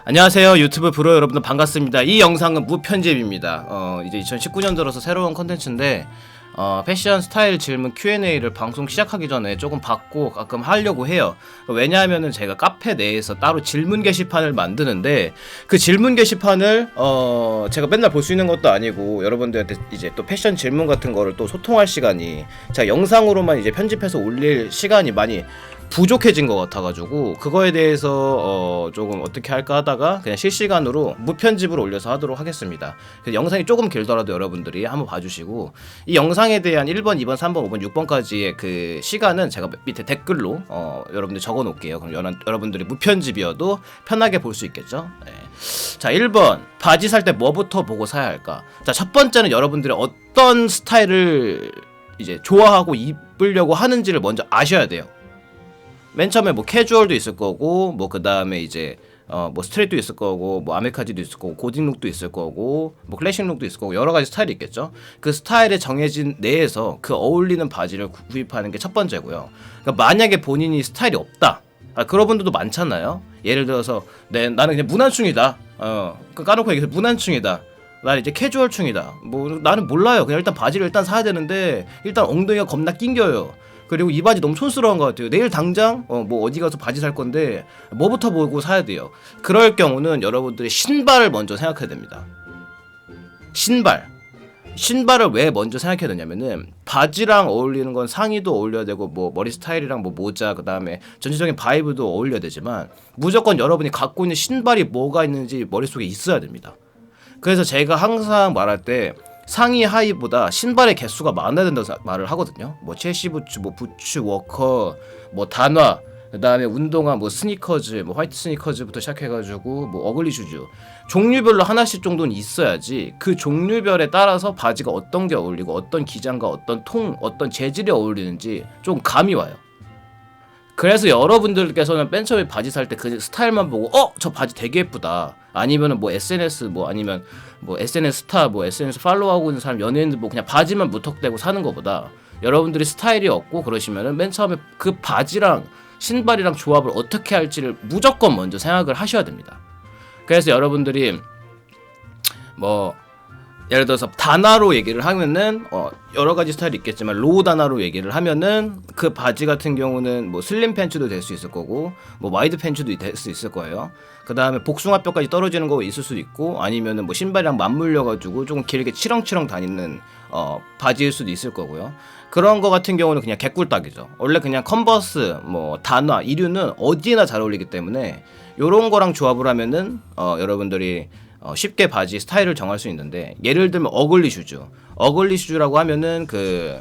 안녕하세요 유튜브 브로 여러분들 반갑습니다. 이 영상은 무편집입니다. 이제 2019년 들어서 새로운 컨텐츠인데 패션 스타일 질문 Q&A를 방송 시작하기 전에 조금 받고 가끔 하려고 해요. 왜냐하면은 제가 카페 내에서 따로 질문 게시판을 만드는데 그 질문 게시판을 제가 맨날 볼 수 있는 것도 아니고 여러분들한테 이제 또 패션 질문 같은 거를 또 소통할 시간이 제가 영상으로만 이제 편집해서 올릴 시간이 많이 부족해진 것 같아가지고 그거에 대해서 조금 어떻게 할까 하다가 그냥 실시간으로 무편집으로 올려서 하도록 하겠습니다. 그래서 영상이 조금 길더라도 여러분들이 한번 봐주시고 이 영상에 대한 1번, 2번, 3번, 5번, 6번까지의 그 시간은 제가 밑에 댓글로 여러분들 적어 놓을게요. 그럼 여러분들이 무편집이어도 편하게 볼 수 있겠죠. 네. 자, 1번 바지 살 때 뭐부터 보고 사야 할까? 자, 첫 번째는 여러분들이 어떤 스타일을 이제 좋아하고 입으려고 하는지를 먼저 아셔야 돼요. 맨 처음에 뭐 캐주얼도 있을 거고 뭐 그 다음에 이제 뭐 스트레이트도 있을 거고 뭐 아메카지도 있을 거고 고딩룩도 있을 거고 뭐 클래식룩도 있을 거고 여러 가지 스타일이 있겠죠. 그 스타일에 정해진 내에서 그 어울리는 바지를 구입하는 게 첫 번째고요. 그러니까 만약에 본인이 스타일이 없다. 그런 분들도 많잖아요. 예를 들어서 나는 그냥 무난충이다. 까놓고 얘기해서 무난충이다. 난 이제 캐주얼충이다. 뭐 나는 몰라요. 그냥 일단 바지를 일단 사야 되는데 일단 엉덩이가 겁나 낑겨요. 그리고 이 바지 너무 촌스러운 것 같아요. 내일 당장 뭐 어디 가서 바지 살 건데 뭐부터 보고 사야 돼요. 그럴 경우는 여러분들이 신발을 먼저 생각해야 됩니다. 신발을 왜 먼저 생각해야 되냐면은 바지랑 어울리는 건 상의도 어울려야 되고 뭐 머리 스타일이랑 뭐 모자 그다음에 전체적인 바이브도 어울려야 되지만 무조건 여러분이 갖고 있는 신발이 뭐가 있는지 머릿속에 있어야 됩니다. 그래서 제가 항상 말할 때 상의 하의보다 신발의 개수가 많아야 된다고 말을 하거든요. 뭐 첼시 부츠, 뭐 부츠 워커, 뭐 단화, 그다음에 운동화, 뭐 스니커즈, 뭐 화이트 스니커즈부터 시작해가지고 뭐 어글리 슈즈 종류별로 하나씩 정도는 있어야지 그 종류별에 따라서 바지가 어떤 게 어울리고 어떤 기장과 어떤 어떤 재질이 어울리는지 좀 감이 와요. 그래서 여러분들께서는 맨 처음에 바지 살 때 그 스타일만 보고 저 바지 되게 예쁘다. 아니면은 뭐 SNS 뭐 아니면 뭐 SNS 스타 뭐 SNS 팔로우하고 있는 사람 연예인들 뭐 그냥 바지만 무턱대고 사는 것보다 여러분들이 스타일이 없고 그러시면은 맨 처음에 그 바지랑 신발이랑 조합을 어떻게 할지를 무조건 먼저 생각을 하셔야 됩니다. 그래서 여러분들이 뭐 예를 들어서 단화로 얘기를 하면은 여러 가지 스타일이 있겠지만 로우 단화로 얘기를 하면은 그 바지 같은 경우는 뭐 슬림 팬츠도 될 수 있을 거고 뭐 와이드 팬츠도 될 수 있을 거예요. 그 다음에 복숭아뼈까지 떨어지는 거 있을 수도 있고 아니면은 뭐 신발이랑 맞물려 가지고 조금 길게 치렁치렁 다니는 바지일 수도 있을 거고요. 그런 거 같은 경우는 그냥 개꿀딱이죠. 원래 그냥 컨버스 뭐 단화 이류는 어디에나 잘 어울리기 때문에 요런 거랑 조합을 하면은 여러분들이 쉽게 바지 스타일을 정할 수 있는데 예를 들면 어글리 슈즈라고 하면은 그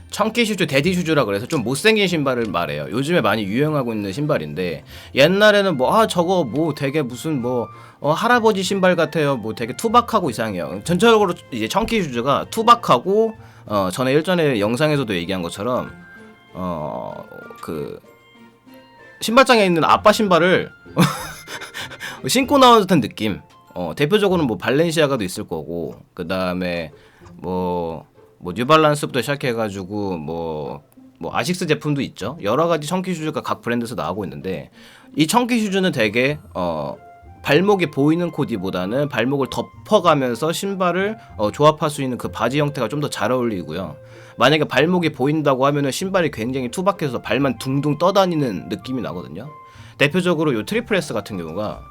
청키 슈즈, 데디 슈즈라 그래서 좀 못생긴 신발을 말해요. 요즘에 많이 유행하고 있는 신발인데 옛날에는 뭐 저거 뭐 되게 무슨 뭐 할아버지 신발 같아요. 뭐 되게 투박하고 이상해요. 전체적으로 이제 청키 슈즈가 투박하고 전에 일전에 영상에서도 얘기한 것처럼 그 신발장에 있는 아빠 신발을 신고 나온 듯한 느낌. 대표적으로는 뭐 발렌시아가도 있을 거고 그 다음에 뭐 뉴발란스부터 시작해가지고 뭐 아식스 제품도 있죠. 여러 가지 청키 슈즈가 각 브랜드에서 나오고 있는데 이 청키 슈즈는 되게 발목이 보이는 코디보다는 발목을 덮어가면서 신발을 조합할 수 있는 그 바지 형태가 좀 더 잘 어울리고요. 만약에 발목이 보인다고 하면은 신발이 굉장히 투박해서 발만 둥둥 떠다니는 느낌이 나거든요. 대표적으로 요 트리플 S 같은 경우가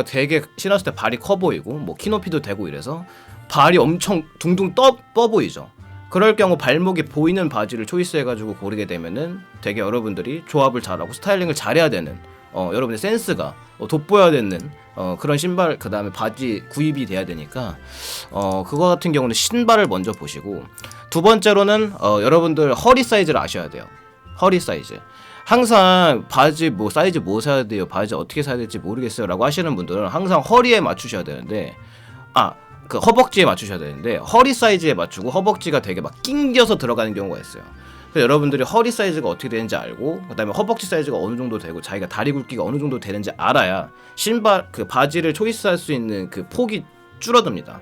되게 신었을 때 발이 커 보이고 뭐 키높이도 되고 이래서 발이 엄청 둥둥 떠 보이죠. 그럴 경우 발목이 보이는 바지를 초이스해가지고 고르게 되면은 되게 여러분들이 조합을 잘하고 스타일링을 잘해야 되는 여러분의 센스가 돋보여야 되는 그런 신발 그 다음에 바지 구입이 돼야 되니까 그거 같은 경우는 신발을 먼저 보시고 두 번째로는 여러분들 허리 사이즈를 아셔야 돼요. 허리 사이즈. 항상 바지 뭐 사이즈 뭐 사야 돼요? 바지 어떻게 사야 될지 모르겠어요 라고 하시는 분들은 항상 허리에 맞추셔야 되는데 그 허벅지에 맞추셔야 되는데 허리 사이즈에 맞추고 허벅지가 되게 막 낑겨서 들어가는 경우가 있어요. 그래서 여러분들이 허리 사이즈가 어떻게 되는지 알고 그다음에 허벅지 사이즈가 어느 정도 되고 자기가 다리 굵기가 어느 정도 되는지 알아야 신발 그 바지를 초이스할 수 있는 그 폭이 줄어듭니다.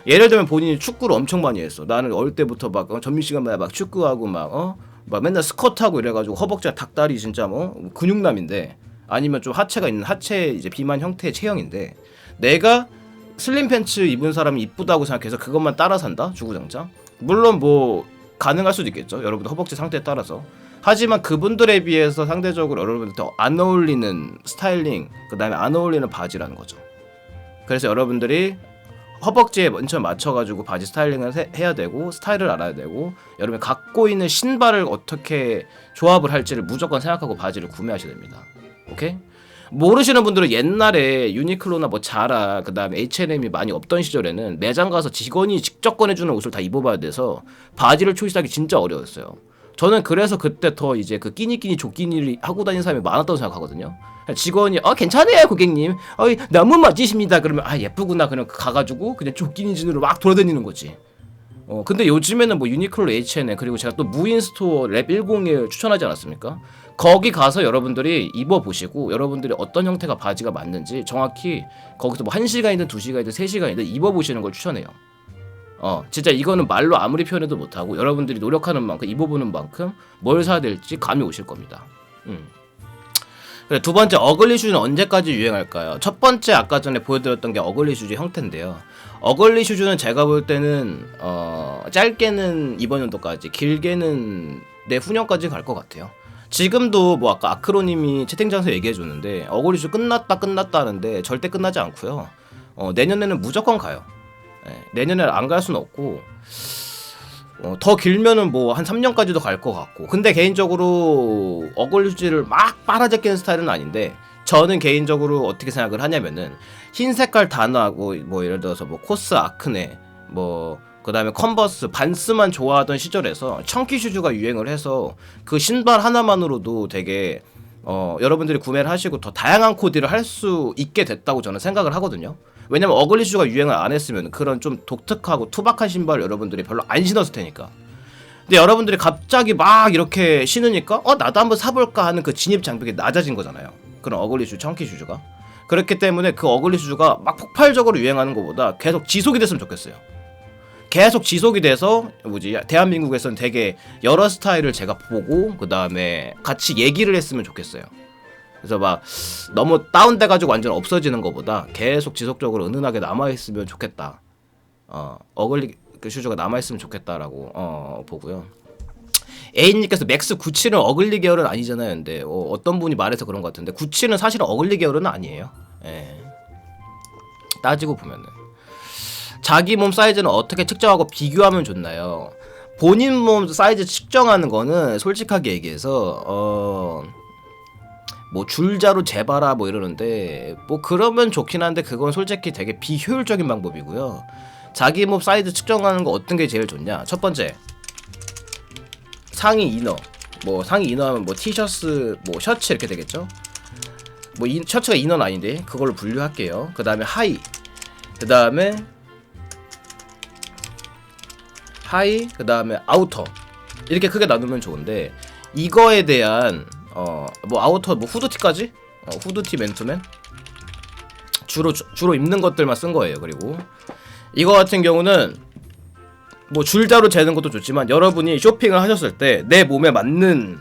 예를 들면 본인이 축구를 엄청 많이 했어. 나는 어릴 때부터 막 점심시간마다 막 축구하고 막 맨날 스쿼트하고 이래가지고 허벅지가 닭다리 진짜 뭐 근육남인데 아니면 좀 하체가 있는 하체 이제 비만 형태의 체형인데 내가 슬림 팬츠 입은 사람이 이쁘다고 생각해서 그것만 따라 산다? 주구장창? 물론 뭐 가능할 수도 있겠죠. 여러분들 허벅지 상태에 따라서. 하지만 그분들에 비해서 상대적으로 여러분들 더 안 어울리는 스타일링 그 다음에 안 어울리는 바지라는 거죠. 그래서 여러분들이 허벅지에 먼저 맞춰가지고 바지 스타일링을 해야 되고 스타일을 알아야 되고 여러분이 갖고 있는 신발을 어떻게 조합을 할지를 무조건 생각하고 바지를 구매하셔야 됩니다. 오케이? 모르시는 분들은 옛날에 유니클로나 뭐 자라 그 다음에 H&M이 많이 없던 시절에는 매장 가서 직원이 직접 꺼내주는 옷을 다 입어봐야 돼서 바지를 초이스하기 진짜 어려웠어요. 저는 그래서 그때 더 이제 그 끼니끼니 조끼니를 하고 다니는 사람이 많았다고 생각하거든요. 직원이 괜찮아요 고객님 너무 멋지십니다 그러면 예쁘구나 그냥 가가지고 그냥 조끼니 진으로 막 돌아다니는 거지. 근데 요즘에는 뭐 유니클로 H&M 그리고 제가 또 무인스토어 랩101 추천하지 않았습니까? 거기 가서 여러분들이 입어보시고 여러분들이 어떤 형태가 바지가 맞는지 정확히 거기서 뭐 1시간이든 2시간이든 3시간이든 입어보시는 걸 추천해요. 진짜 이거는 말로 아무리 표현해도 못하고 여러분들이 노력하는 만큼 입어보는 만큼 뭘 사야 될지 감이 오실 겁니다. 그래, 두 번째 어글리 슈즈는 언제까지 유행할까요? 첫 번째 아까 전에 보여드렸던 게 어글리 슈즈 형태인데요. 어글리 슈즈는 제가 볼 때는 짧게는 이번 연도까지 길게는 내후년까지 갈 것 같아요. 지금도 뭐 아까 아크로님이 채팅창에서 얘기해줬는데 어글리 슈즈 끝났다 하는데 절대 끝나지 않고요. 내년에는 무조건 가요. 내년에 안 갈 수는 없고 더 길면은 뭐 한 3년까지도 갈 것 같고 근데 개인적으로 어글리 슈즈를 막 빨아제끼는 스타일은 아닌데 저는 개인적으로 어떻게 생각을 하냐면은 흰 색깔 단어하고 뭐 예를 들어서 뭐 코스 아크네 뭐 그 다음에 컨버스 반스만 좋아하던 시절에서 청키 슈즈가 유행을 해서 그 신발 하나만으로도 되게 여러분들이 구매를 하시고 더 다양한 코디를 할 수 있게 됐다고 저는 생각을 하거든요. 왜냐면 어글리 슈즈가 유행을 안 했으면 그런 좀 독특하고 투박한 신발 여러분들이 별로 안 신었을 테니까. 근데 여러분들이 갑자기 막 이렇게 신으니까 나도 한번 사볼까 하는 그 진입 장벽이 낮아진 거잖아요. 그런 어글리 슈즈, 청키 슈즈가. 그렇기 때문에 그 어글리 슈즈가 막 폭발적으로 유행하는 것보다 계속 지속이 됐으면 좋겠어요. 계속 지속이 돼서 대한민국에서는 되게 여러 스타일을 제가 보고 그 다음에 같이 얘기를 했으면 좋겠어요. 그래서 막 너무 다운돼가지고 완전 없어지는 것보다 계속 지속적으로 은은하게 남아있으면 좋겠다. 어글리 그 슈즈가 남아있으면 좋겠다라고 보고요. A님께서 맥스 97은 어글리 계열은 아니잖아요. 근데 어떤 분이 말해서 그런 것 같은데 97은 사실은 어글리 계열은 아니에요. 따지고 보면은 자기 몸 사이즈는 어떻게 측정하고 비교하면 좋나요? 본인 몸 사이즈 측정하는 거는 솔직하게 얘기해서 뭐 줄자로 재봐라 뭐 이러는데 뭐 그러면 좋긴 한데 그건 솔직히 되게 비효율적인 방법이고요. 자기 몸 사이즈 측정하는 거 어떤 게 제일 좋냐? 첫 번째 상의 이너 뭐 상의 이너하면 뭐 티셔츠 뭐 셔츠 이렇게 되겠죠? 뭐 셔츠가 이너는 아닌데 그걸로 분류할게요. 그 다음에 하의 그 다음에 아우터 이렇게 크게 나누면 좋은데 이거에 대한 뭐 아우터 뭐 후드티까지 후드티 맨투맨 주로 입는 것들만 쓴 거예요. 그리고 이거 같은 경우는 뭐 줄자로 재는 것도 좋지만 여러분이 쇼핑을 하셨을 때 내 몸에 맞는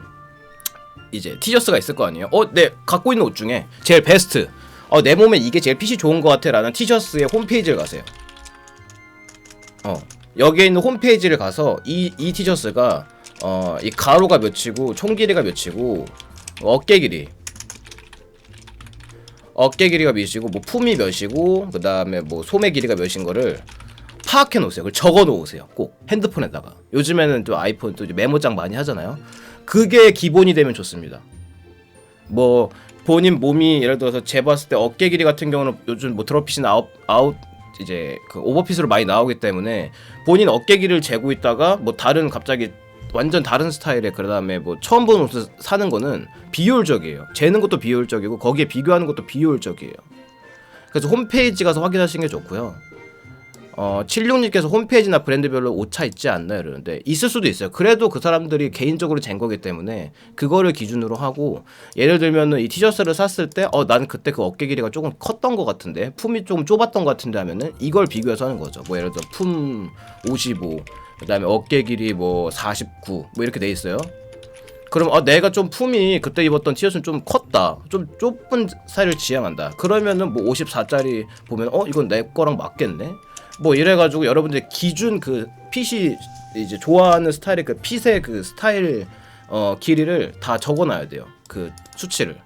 이제 티셔츠가 있을 거 아니에요. 내 갖고 있는 옷 중에 제일 베스트 내 몸에 이게 제일 핏이 좋은 것 같아 라는 티셔츠의 홈페이지를 가세요. 여기에 있는 홈페이지를 가서 이 티셔츠가 이 가로가 몇이고 총 길이가 몇이고 어깨 길이가 몇이고 뭐 품이 몇이고 그 다음에 뭐 소매 길이가 몇인 거를 파악해 놓으세요. 그걸 적어 놓으세요. 꼭 핸드폰에다가. 요즘에는 또 아이폰 또 메모장 많이 하잖아요. 그게 기본이 되면 좋습니다. 뭐 본인 몸이 예를 들어서 재봤을 때 어깨 길이 같은 경우는 요즘 뭐 드롭핏이나 아웃 이제 그 오버핏으로 많이 나오기 때문에 본인 어깨 길이를 재고 있다가 뭐 다른 갑자기 완전 다른 스타일의 그 다음에 뭐 처음 보는 옷을 사는 거는 비효율적이에요. 재는 것도 비효율적이고 거기에 비교하는 것도 비효율적이에요. 그래서 홈페이지 가서 확인하시는 게 좋고요. 76님께서 홈페이지나 브랜드별로 오차 있지 않나요? 이러는데 있을 수도 있어요. 그래도 그 사람들이 개인적으로 잰 거기 때문에 그거를 기준으로 하고, 예를 들면은 이 티셔츠를 샀을 때 난 그때 그 어깨 길이가 조금 컸던 것 같은데, 품이 좀 좁았던 것 같은데 하면은 이걸 비교해서 하는 거죠. 뭐 예를 들어 품 55, 그다음에 어깨 길이 뭐 49, 뭐 이렇게 돼 있어요. 그럼 내가 좀 품이 그때 입었던 티셔츠는 좀 컸다, 좀 좁은 사이를 지향한다, 그러면은 뭐 54짜리 보면 이건 내 거랑 맞겠네, 뭐 이래가지고 여러분들 기준 그 핏이 이제 좋아하는 스타일의 그 핏의 그 스타일 길이를 다 적어놔야 돼요, 그 수치를.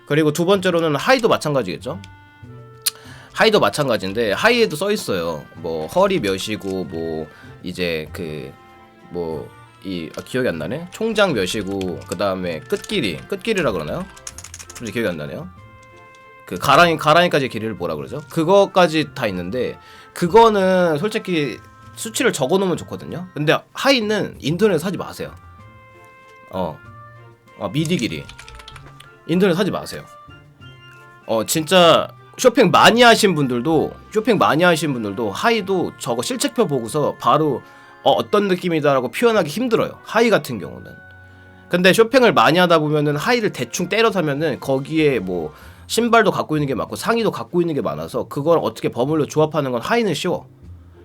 그리고 두 번째로는 하의도 마찬가지겠죠. 하의도 마찬가지인데 하의에도 써 있어요. 뭐 허리 몇이고 뭐 이제 그 뭐 기억이 안 나네. 총장 몇이고 그다음에 끝길이라 그러나요? 솔직히 기억이 안 나네요. 그 가랑이까지 길이를 뭐라 그러죠? 그거까지 다 있는데 그거는 솔직히 수치를 적어 놓으면 좋거든요. 근데 하의는 인터넷 사지 마세요. 미디 길이 인터넷 사지 마세요. 진짜 쇼핑 많이 하신 분들도 하의도 저거 실책표 보고서 바로 어떤 느낌이다라고 표현하기 힘들어요, 하의 같은 경우는. 근데 쇼핑을 많이 하다 보면은 하의를 대충 때려 사면은 거기에 뭐 신발도 갖고 있는 게 많고 상의도 갖고 있는 게 많아서 그걸 어떻게 버무려 조합하는 건 하의는 쉬워.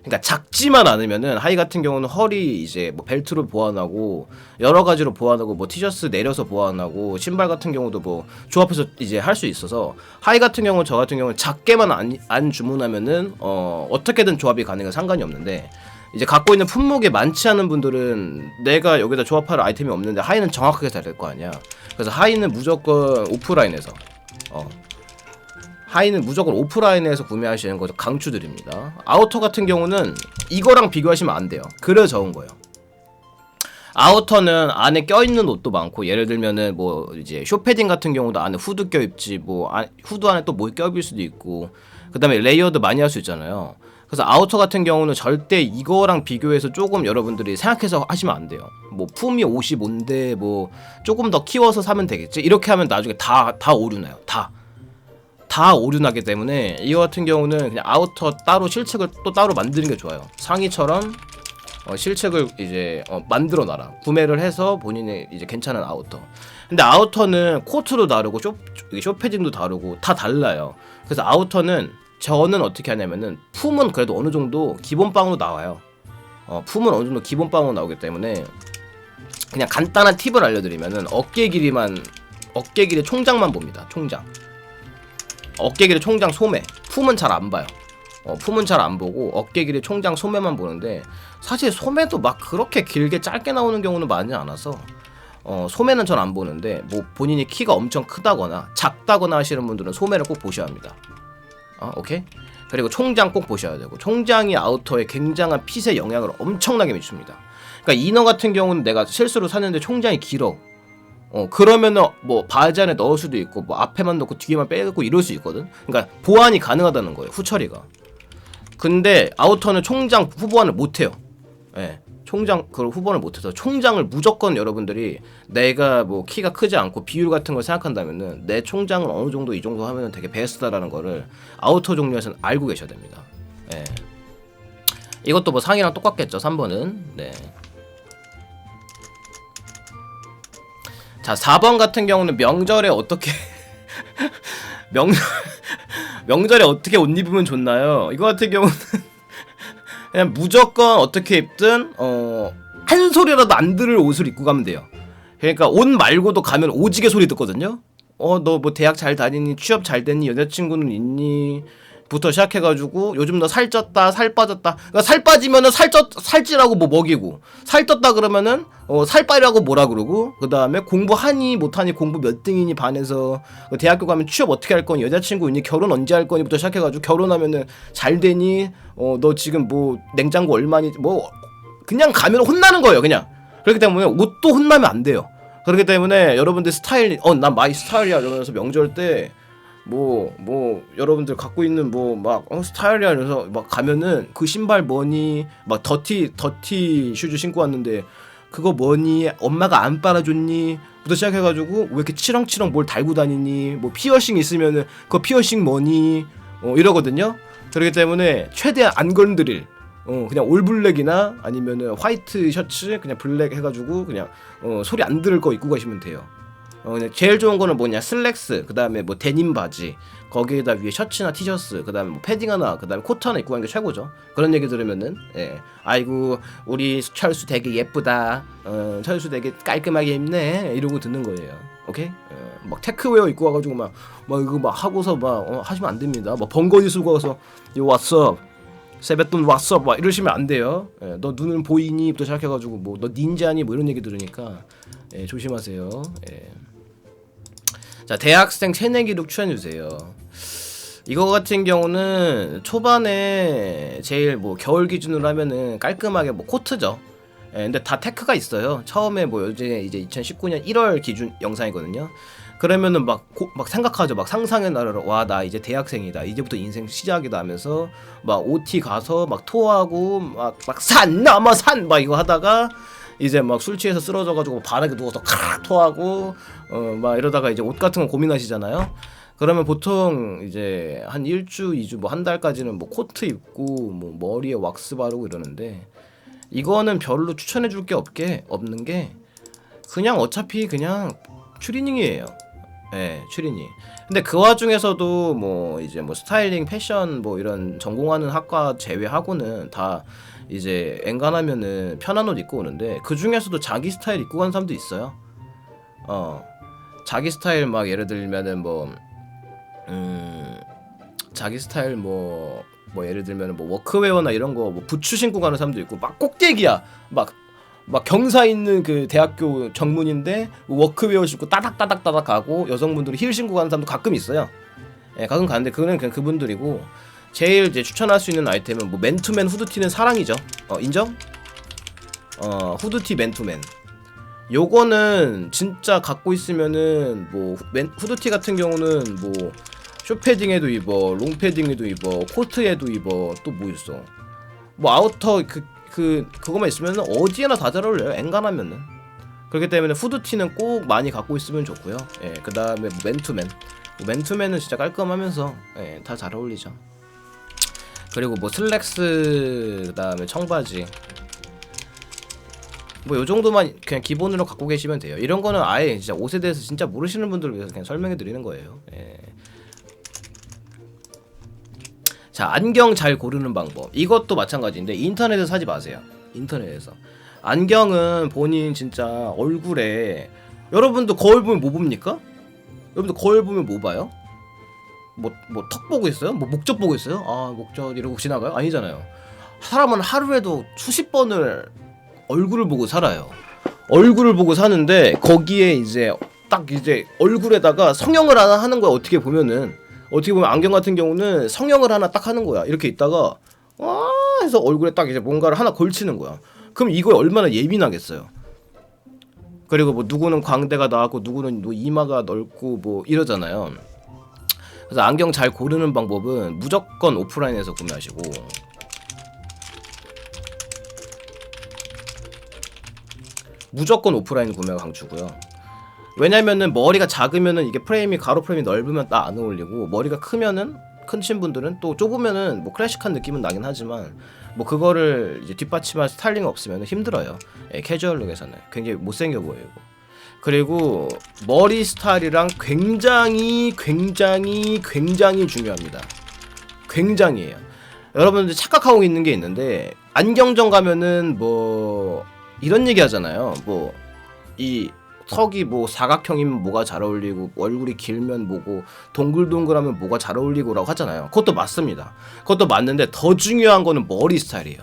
그러니까 작지만 않으면은 하의 같은 경우는 허리 이제 뭐 벨트로 보완하고 여러 가지로 보완하고 뭐 티셔츠 내려서 보완하고 신발 같은 경우도 뭐 조합해서 이제 할 수 있어서, 하의 같은 경우는 저 같은 경우는 작게만 안 주문하면은 어떻게든 조합이 가능해 상관이 없는데, 이제 갖고 있는 품목이 많지 않은 분들은 내가 여기다 조합할 아이템이 없는데 하의는 정확하게 잘 될 거 아니야. 그래서 하의는 무조건 오프라인에서 구매하시는 것을 강추드립니다. 아우터 같은 경우는 이거랑 비교하시면 안 돼요. 그래 적은 거예요. 아우터는 안에 껴있는 옷도 많고, 예를 들면은 뭐 이제 쇼패딩 같은 경우도 안에 후드 껴입지, 뭐 후드 안에 또 뭐 껴입을 수도 있고, 그 다음에 레이어드 많이 할 수 있잖아요. 그래서 아우터 같은 경우는 절대 이거랑 비교해서 조금 여러분들이 생각해서 하시면 안 돼요. 뭐 품이 55인데 뭐 조금 더 키워서 사면 되겠지, 이렇게 하면 나중에 다 오류나요. 다 오류나기 때문에 이거 같은 경우는 그냥 아우터 따로 실책을 또 따로 만드는 게 좋아요. 상의처럼 실책을 이제 만들어 놔라. 구매를 해서 본인의 이제 괜찮은 아우터. 근데 아우터는 코트도 다르고 쇼패딩도 다르고 다 달라요. 그래서 아우터는 저는 어떻게 하냐면은 품은 그래도 어느 정도 기본빵으로 나와요. 품은 어느 정도 기본빵으로 나오기 때문에 그냥 간단한 팁을 알려드리면은 어깨 길이 총장만 봅니다. 총장. 어깨 길이 총장 소매. 품은 잘 안 봐요. 품은 잘 안 보고 어깨 길이 총장 소매만 보는데, 사실 소매도 막 그렇게 길게 짧게 나오는 경우는 많지 않아서 소매는 전 안 보는데, 뭐 본인이 키가 엄청 크다거나 작다거나 하시는 분들은 소매를 꼭 보셔야 합니다. 오케이? 그리고 총장 꼭 보셔야 되고, 총장이 아우터에 굉장한 핏의 영향을 엄청나게 미칩니다. 그러니까 이너 같은 경우는 내가 실수로 샀는데 총장이 길어. 그러면은 뭐 바지 안에 넣을 수도 있고 뭐 앞에만 넣고 뒤에만 빼고 이럴 수 있거든. 그러니까 보완이 가능하다는 거예요, 후처리가. 근데 아우터는 총장 후보안을 못 해요. 예. 총장 그걸 후보를 못해서 총장을 무조건 여러분들이 내가 뭐 키가 크지 않고 비율 같은 걸 생각한다면은 내 총장은 어느 정도 이 정도 하면은 되게 베스트다라는 거를 아우터 종류에서는 알고 계셔야 됩니다. 예. 이것도 뭐 상이랑 똑같겠죠, 3번은. 네. 자, 4번 같은 경우는 명절에 어떻게 명절에 어떻게 옷 입으면 좋나요? 이거 같은 경우는 그냥 무조건 어떻게 입든 한 소리라도 안 들을 옷을 입고 가면 돼요. 그러니까 옷 말고도 가면 오지게 소리 듣거든요. 너 뭐 대학 잘 다니니, 취업 잘 됐니, 여자친구는 있니 부터 시작해가지고 요즘 너 살쪘다, 살 빠졌다. 그러니까 살 빠지면은 살찌라고 뭐 먹이고, 살 쪘다 그러면은 살 빠지라고 뭐라 그러고, 그 다음에 공부하니 못하니, 공부 몇 등이니 반에서, 대학교 가면 취업 어떻게 할 거니, 여자친구 있니, 결혼 언제 할 거니부터 시작해가지고, 결혼하면은 잘 되니, 너 지금 뭐 냉장고 얼마니, 뭐 그냥 가면 혼나는 거예요, 그냥. 그렇기 때문에 옷도 혼나면 안 돼요. 그렇기 때문에 여러분들 스타일, 난 마이 스타일이야 이러면서 명절 때 여러분들 갖고 있는 스타일이야 이러면서 막 가면은 그 신발 뭐니, 막 더티 슈즈 신고 왔는데 그거 뭐니, 엄마가 안 빨아줬니 부터 시작해가지고 왜 이렇게 치렁치렁 뭘 달고 다니니, 뭐 피어싱 있으면은 그거 피어싱 뭐니 이러거든요. 그렇기 때문에 최대한 안 건드릴 그냥 올블랙이나 아니면은 화이트 셔츠 그냥 블랙 해가지고 그냥 소리 안 들을 거 입고 가시면 돼요. 그냥 제일 좋은 거는 뭐냐, 슬랙스, 그 다음에 뭐 데님 바지, 거기에다 위에 셔츠나 티셔츠, 그 다음에 뭐 패딩 하나, 그 다음에 코트 하나 입고 가는 게 최고죠. 그런 얘기 들으면은 아이고 우리 철수 되게 예쁘다, 철수 되게 깔끔하게 입네, 이러고 듣는 거예요. 오케이? 막 테크웨어 입고 와가지고 막 이거 막 하고서 막 하시면 안 됩니다. 막 번거지 쓰고 와서 요 왓썹 세뱃돈 왓썹 막 이러시면 안 돼요. 너 눈은 보이니? 부터 시작해가지고 뭐 너 닌자니? 뭐 이런 얘기 들으니까 조심하세요. 자, 대학생 새내기 룩 추천해주세요. 이거 같은 경우는 초반에 제일 뭐 겨울 기준으로 하면은 깔끔하게 뭐 코트죠. 근데 다 테크가 있어요. 처음에 뭐 요즘에 이제 2019년 1월 기준 영상이거든요. 그러면은 막 생각하죠. 막 상상의 나라로, 와, 나 이제 대학생이다, 이제부터 인생 시작이다 하면서 막 OT 가서 막 토하고 막 산 넘어 산 막 이거 하다가 이제 막 술 취해서 쓰러져가지고 바닥에 누워서 카락 토하고 막 이러다가 이제 옷 같은 거 고민하시잖아요. 그러면 보통 이제 한 1주, 2주, 뭐 한 달까지는 뭐 코트 입고 뭐 머리에 왁스 바르고 이러는데, 이거는 별로 추천해줄 게 없는 게 그냥 어차피 그냥 추리닝이에요. 추리닝. 근데 그 와중에서도 뭐 이제 뭐 스타일링, 패션 뭐 이런 전공하는 학과 제외하고는 다 이제 엔간하면은 편한 옷 입고 오는데, 그 중에서도 자기 스타일 입고 가는 사람도 있어요. 자기 스타일 막 예를 들면은 자기 스타일 뭐 예를 들면은 뭐 워크웨어나 이런 거 뭐 부츠 신고 가는 사람도 있고, 막 꼭대기야 막 경사 있는 그 대학교 정문인데 워크웨어 신고 따닥따닥 가고, 여성분들이 힐 신고 가는 사람도 가끔 있어요. 가끔 가는데 그거는 그냥 그분들이고, 제일 이제 추천할 수 있는 아이템은 뭐 맨투맨 후드티는 사랑이죠. 인정? 후드티 맨투맨. 요거는 진짜 갖고 있으면은 뭐 후드티 같은 경우는 뭐 숏패딩에도 입어, 롱패딩에도 입어, 코트에도 입어, 또 뭐 있어, 뭐 아우터 그거만 있으면 어디에나 다 잘 어울려요, 엔간하면은. 그렇기 때문에 후드티는 꼭 많이 갖고 있으면 좋고요. 그 다음에 뭐 맨투맨은 진짜 깔끔하면서 다 잘 어울리죠. 그리고 뭐 슬랙스, 그 다음에 청바지, 뭐 요 정도만 그냥 기본으로 갖고 계시면 돼요. 이런 거는 아예 진짜 옷에 대해서 진짜 모르시는 분들을 위해서 그냥 설명해 드리는 거예요. 자, 안경 잘 고르는 방법. 이것도 마찬가지인데 인터넷에서 사지 마세요. 인터넷에서. 안경은 본인 진짜 얼굴에, 여러분도 거울 보면 뭐 봅니까? 여러분도 거울 보면 뭐 봐요? 뭐 턱 보고 있어요? 뭐 목젖 보고 있어요? 아, 목젖 이러고 지나가요? 아니잖아요. 사람은 하루에도 수십 번을 얼굴을 보고 살아요. 얼굴을 보고 사는데 거기에 이제 딱 이제 얼굴에다가 성형을 하나 하는 거야. 어떻게 보면 안경 같은 경우는 성형을 하나 딱 하는 거야. 이렇게 있다가 와 해서 얼굴에 딱 이제 뭔가를 하나 걸치는 거야. 그럼 이거에 얼마나 예민하겠어요. 그리고 뭐 누구는 광대가 나왔고 누구는 뭐 이마가 넓고 뭐 이러잖아요. 그래서 안경 잘 고르는 방법은 무조건 오프라인에서 구매하시고, 무조건 오프라인 구매가 강추고요. 왜냐면은 머리가 작으면은 이게 가로 프레임이 넓으면 딱 안 어울리고, 머리가 크신 분들은 또 좁으면은 뭐 클래식한 느낌은 나긴 하지만 뭐 그거를 이제 뒷받침할 스타일링 없으면 힘들어요. 캐주얼 룩에서는 굉장히 못생겨 보이고. 그리고 머리 스타일이랑 굉장히 중요합니다. 굉장히에요. 여러분들 착각하고 있는 게 있는데, 안경점 가면은 뭐 이런 얘기 하잖아요. 뭐 이 턱이 뭐 사각형이면 뭐가 잘 어울리고, 얼굴이 길면 뭐고, 동글동글하면 뭐가 잘 어울리고라고 하잖아요. 그것도 맞습니다. 그것도 맞는데 더 중요한 거는 머리 스타일이에요.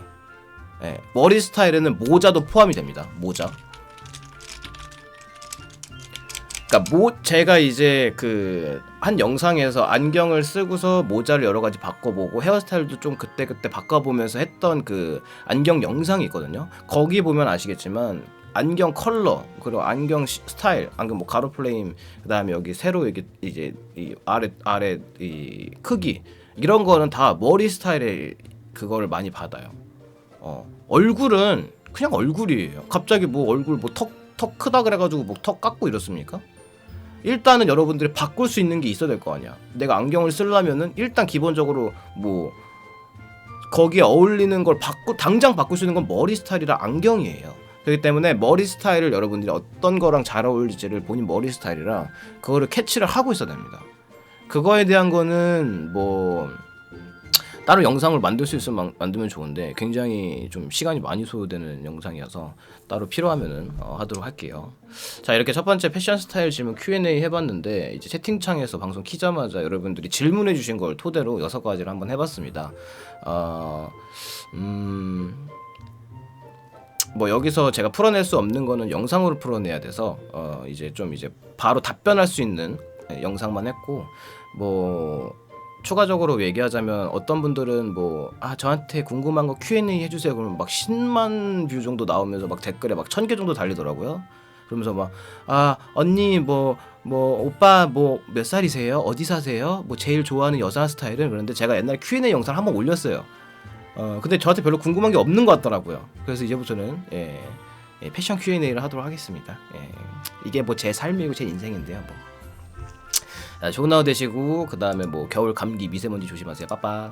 머리 스타일에는 모자도 포함이 됩니다. 모자. 그러니까 제가 이제 그 한 영상에서 안경을 쓰고서 모자를 여러 가지 바꿔보고 헤어스타일도 좀 그때 바꿔보면서 했던 그 안경 영상이 있거든요. 거기 보면 아시겠지만 안경 컬러, 그리고 안경 스타일, 안경 뭐 가로 프레임, 그다음에 여기 세로 이게 이제 이 아래 이 크기, 이런 거는 다 머리 스타일에 그거를 많이 받아요. 얼굴은 그냥 얼굴이에요. 갑자기 뭐 얼굴 뭐 턱 크다 그래가지고 뭐 턱 깎고 이렇습니까? 일단은 여러분들이 바꿀 수 있는 게 있어야 될 거 아니야. 내가 안경을 쓰려면은 일단 기본적으로 뭐 거기에 어울리는 걸 당장 바꿀 수 있는 건 머리 스타일이랑 안경이에요. 그렇기 때문에 머리 스타일을 여러분들이 어떤 거랑 잘 어울릴지를 본인 머리 스타일이랑 그거를 캐치를 하고 있어야 됩니다. 그거에 대한 거는 뭐 따로 영상을 만들 수 있으면 만들면 좋은데 굉장히 좀 시간이 많이 소요되는 영상이어서 따로 필요하면은 하도록 할게요. 자, 이렇게 첫 번째 패션 스타일 질문 Q&A 해봤는데 이제 채팅창에서 방송 키자마자 여러분들이 질문해 주신 걸 토대로 6가지를 한번 해봤습니다. 뭐 여기서 제가 풀어낼 수 없는 거는 영상으로 풀어내야 돼서 이제 바로 답변할 수 있는 영상만 했고, 뭐 추가적으로 얘기하자면 어떤 분들은 뭐 저한테 궁금한 거 Q&A 해주세요 그러면 막 10만 뷰 정도 나오면서 막 댓글에 막 1000개 정도 달리더라고요. 그러면서 막 언니 뭐 오빠 뭐 몇 살이세요? 어디 사세요? 뭐 제일 좋아하는 여자 스타일은? 그런데 제가 옛날에 Q&A 영상을 한번 올렸어요. 근데 저한테 별로 궁금한 게 없는 것 같더라고요. 그래서 이제부터는 패션 Q&A를 하도록 하겠습니다. 이게 뭐 제 삶이고 제 인생인데요. 뭐. 좋은 하루 되시고, 그 다음에 뭐 겨울 감기 미세먼지 조심하세요. 빠빠.